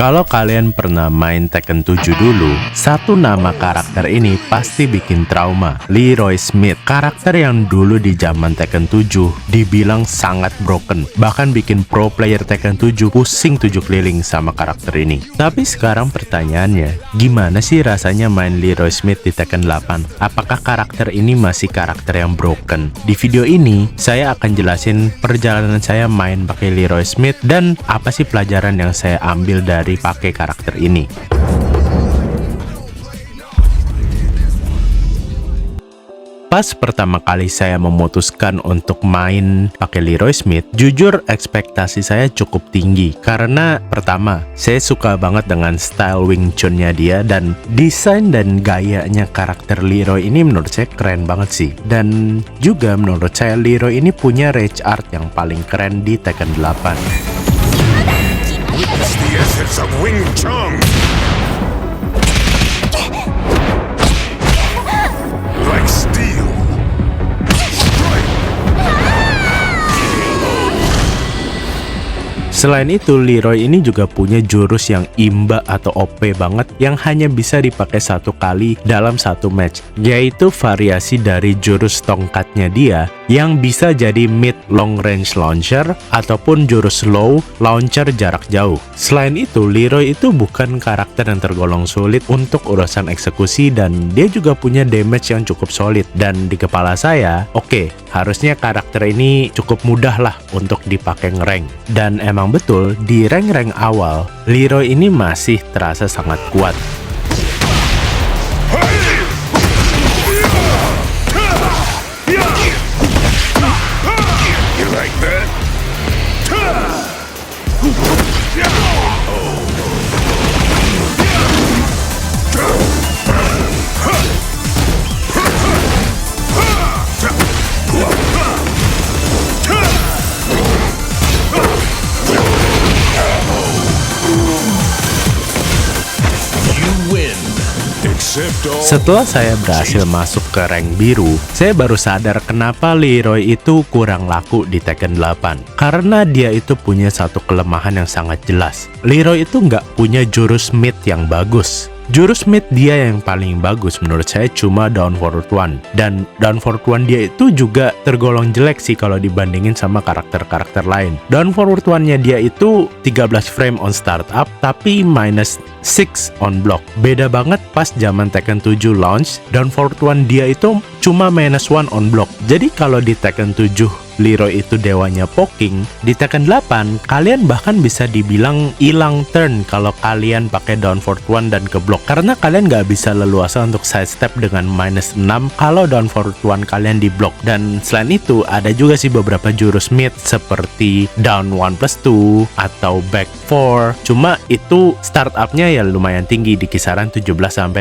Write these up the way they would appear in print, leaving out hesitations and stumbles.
Kalau kalian pernah main Tekken 7 dulu, satu nama karakter ini pasti bikin trauma. Leroy Smith, karakter yang dulu di zaman Tekken 7 dibilang sangat broken, bahkan bikin pro player Tekken 7 pusing 7 keliling sama karakter ini. Tapi sekarang pertanyaannya, gimana sih rasanya main Leroy Smith di Tekken 8? Apakah karakter ini masih karakter yang broken? Di video ini, saya akan jelasin perjalanan saya main pakai Leroy Smith dan apa sih pelajaran yang saya ambil dari pakai karakter ini. Pas pertama kali saya memutuskan untuk main pakai Leroy Smith, jujur ekspektasi saya cukup tinggi. Karena pertama, saya suka banget dengan style Wing Chun-nya dia, dan desain dan gayanya karakter Leroy ini menurut saya keren banget sih. Dan juga menurut saya Leroy ini punya rage art yang paling keren di Tekken 8. Witness the essence of Wing Chun! Like steel! Selain itu, Leroy ini juga punya jurus yang imba atau OP banget yang hanya bisa dipakai satu kali dalam satu match, yaitu variasi dari jurus tongkatnya dia yang bisa jadi mid long range launcher ataupun jurus low launcher jarak jauh. Selain itu, Leroy itu bukan karakter yang tergolong sulit untuk urusan eksekusi, dan dia juga punya damage yang cukup solid. Dan di kepala saya, oke, harusnya karakter ini cukup mudah lah untuk dipakai ngerank. Dan emang betul, di rank-rank awal, Leroy ini masih terasa sangat kuat. You like that? Setelah saya berhasil masuk ke rank biru, saya baru sadar kenapa Leroy itu kurang laku di Tekken 8. Karena dia itu punya satu kelemahan yang sangat jelas. Leroy itu nggak punya jurus mid yang bagus. Jurus mid dia yang paling bagus menurut saya cuma Down Forward 1. Dan Down Forward 1 dia itu juga tergolong jelek sih kalau dibandingin sama karakter-karakter lain. Down Forward 1-nya dia itu 13 frame on startup tapi minus 6 on block. Beda banget pas zaman Tekken 7 launch, Down Forward 1 dia itu cuma minus 1 on block. Jadi kalau di Tekken 7 Leroy itu dewanya poking, di Tekken 8 kalian bahkan bisa dibilang hilang turn kalau kalian pakai Down Forward 1 dan ke block, karena kalian nggak bisa leluasa untuk sidestep dengan minus 6 kalau Down Forward 1 kalian di block. Dan selain itu ada juga sih beberapa jurus mid seperti Down 1+2 atau Back 4, cuma itu startupnya ya lumayan tinggi di kisaran 17-18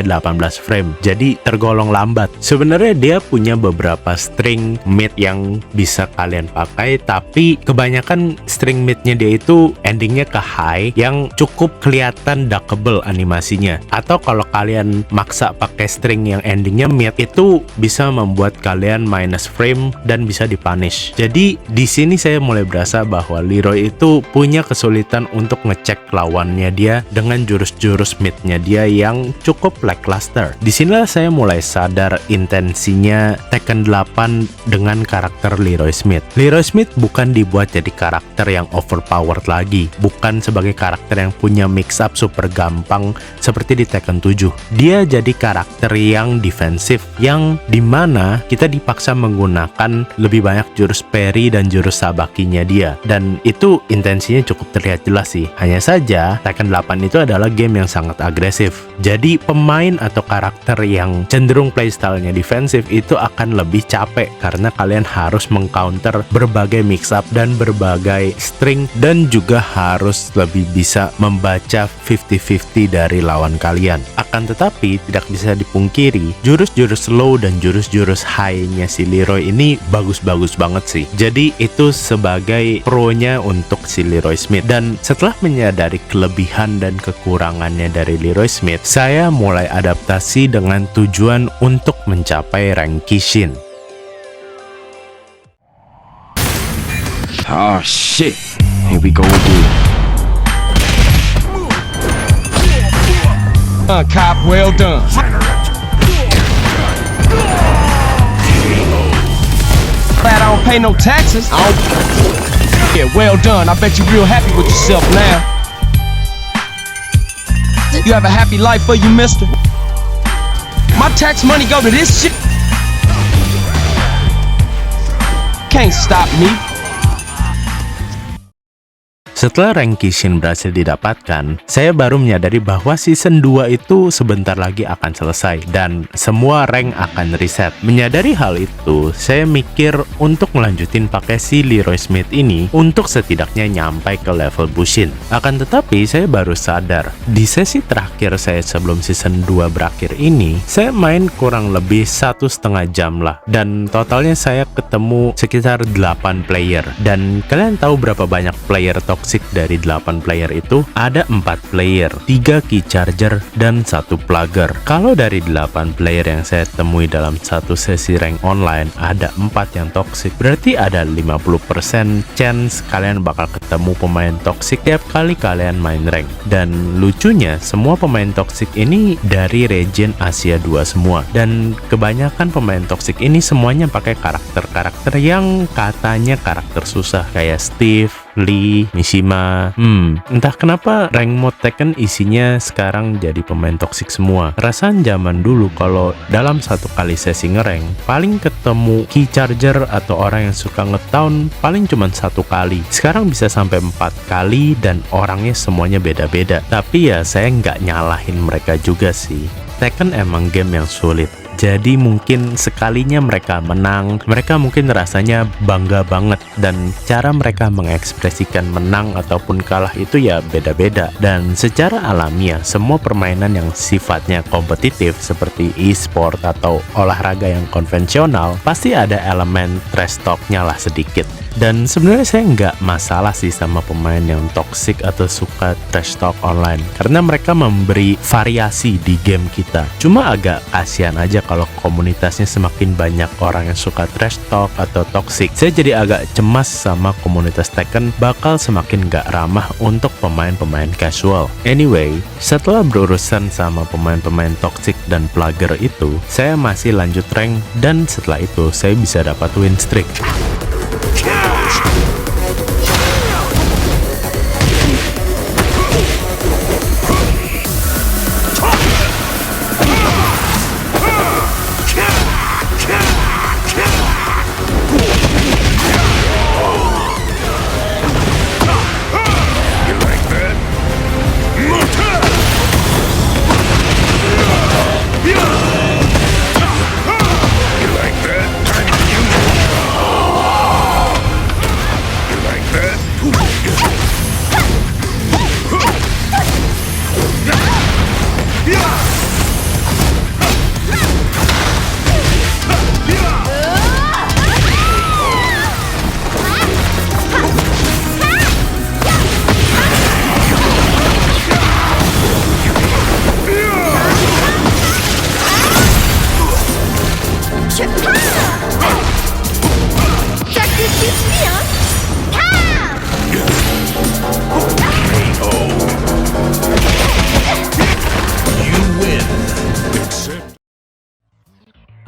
frame, jadi tergolong lambat. Sebenarnya dia punya beberapa string mid yang bisa kalian pakai, tapi kebanyakan string midnya dia itu endingnya ke high yang cukup kelihatan duckable animasinya. Atau kalau kalian maksa pakai string yang endingnya mid, itu bisa membuat kalian minus frame dan bisa dipunish. Jadi di sini saya mulai berasa bahwa Leroy itu punya kesulitan untuk ngecek lawannya dia dengan jurus-jurus midnya dia yang cukup lackluster. Di sinilah saya mulai sadar intensinya Tekken 8 dengan karakter Leroy Smith. Leroy Smith bukan dibuat jadi karakter yang overpowered lagi, bukan sebagai karakter yang punya mix up super gampang seperti di Tekken 7. Dia jadi karakter yang defensif, yang dimana kita dipaksa menggunakan lebih banyak jurus parry dan jurus sabakinya dia, dan itu intensinya cukup terlihat jelas sih. Hanya saja Tekken 8 itu adalah game yang sangat agresif, jadi pemain atau karakter yang cenderung playstyle-nya defensif itu akan lebih capek karena kalian harus mengcounter berbagai mix up dan berbagai string, dan juga harus lebih bisa membaca 50-50 dari lawan kalian. Akan tetapi tidak bisa dipungkiri, jurus-jurus low dan jurus-jurus high-nya si Leroy ini bagus-bagus banget sih. Jadi itu sebagai pro-nya untuk si Leroy Smith. Dan setelah menyadari kelebihan dan kekurangannya dari Leroy Smith, saya mulai adaptasi dengan tujuan untuk mencapai rank Kishin. Oh shit, here we go again. Cop, well done. Glad I don't pay no taxes. Yeah, well done. I bet you're real happy with yourself now. You have a happy life for you, mister. My tax money go to this shit. Can't stop me. Setelah rank Kishin berhasil didapatkan, saya baru menyadari bahwa season 2 itu sebentar lagi akan selesai dan semua rank akan reset. Menyadari hal itu, saya mikir untuk melanjutin pakai si Leroy Smith ini untuk setidaknya nyampai ke level Bushin. Akan tetapi, saya baru sadar, di sesi terakhir saya sebelum season 2 berakhir ini, saya main kurang lebih 1,5 jam lah. Dan totalnya saya ketemu sekitar 8 player. Dan kalian tahu berapa banyak player toxic dari 8 player itu? Ada 4 player, 3 key charger, dan 1 plugger. Kalau dari 8 player yang saya temui dalam satu sesi rank online, ada 4 yang toxic. Berarti ada 50% chance kalian bakal ketemu pemain toxic tiap kali kalian main rank. Dan lucunya, semua pemain toxic ini dari region Asia 2 semua. Dan kebanyakan pemain toxic ini semuanya pakai karakter-karakter yang katanya karakter susah, kayak Steve, Lee, Mishima. Entah kenapa rank mode Tekken isinya sekarang jadi pemain toksik semua. Perasaan zaman dulu kalau dalam satu kali sesi ngerank paling ketemu key charger atau orang yang suka nge-town paling cuma 1 kali. Sekarang bisa sampai 4 kali dan orangnya semuanya beda-beda. Tapi ya saya nggak nyalahin mereka juga sih. Tekken emang game yang sulit. Jadi mungkin sekalinya mereka menang, mereka mungkin rasanya bangga banget. Dan cara mereka mengekspresikan menang ataupun kalah itu ya beda-beda. Dan secara alamiah, semua permainan yang sifatnya kompetitif seperti e-sport atau olahraga yang konvensional, pasti ada elemen trash talk-nya lah sedikit. Dan sebenarnya saya nggak masalah sih sama pemain yang toxic atau suka trash talk online, karena mereka memberi variasi di game kita. Cuma agak kasihan aja kalau komunitasnya semakin banyak orang yang suka trash talk atau toxic. Saya jadi agak cemas sama komunitas Tekken bakal semakin nggak ramah untuk pemain-pemain casual. Anyway, setelah berurusan sama pemain-pemain toxic dan plugger itu, saya masih lanjut rank dan setelah itu saya bisa dapat win streak.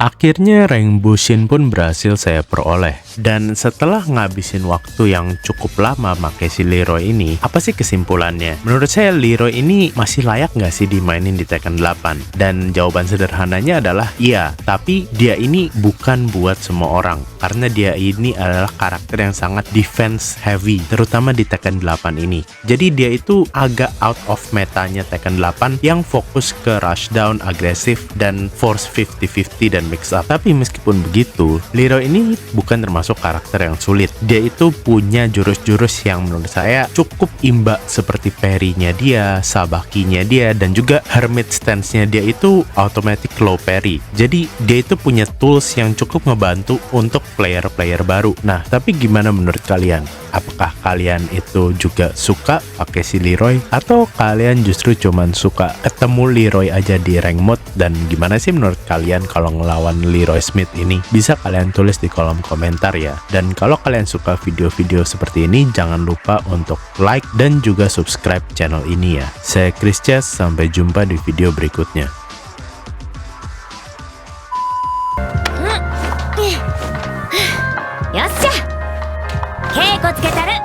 Akhirnya rank Bushin pun berhasil saya peroleh. Dan setelah ngabisin waktu yang cukup lama pakai si Leroy ini, apa sih kesimpulannya? Menurut saya Leroy ini masih layak nggak sih dimainin di Tekken 8? Dan jawaban sederhananya adalah iya, tapi dia ini bukan buat semua orang. Karena dia ini adalah karakter yang sangat defense heavy, terutama di Tekken 8 ini. Jadi dia itu agak out of metanya Tekken 8 yang fokus ke rushdown, agresif, dan force 50-50 dan mix up. Tapi meskipun begitu, Leroy ini bukan termasuk karakter yang sulit. Dia itu punya jurus-jurus yang menurut saya cukup imba, seperti parry-nya dia, sabakinya dia, dan juga hermit stance-nya dia itu automatic low parry. Jadi dia itu punya tools yang cukup ngebantu untuk player-player baru. Nah, tapi gimana menurut kalian? Apakah kalian itu juga suka pakai si Leroy? Atau kalian justru cuman suka ketemu Leroy aja di rank mode? Dan gimana sih menurut kalian kalau ngelawan Leroy Smith ini? Bisa kalian tulis di kolom komentar. komentar ya. Dan kalau kalian suka video-video seperti ini, jangan lupa untuk like dan juga subscribe channel ini ya. Saya Chris Chess, sampai jumpa di video berikutnya. よっしゃ稽古つけたる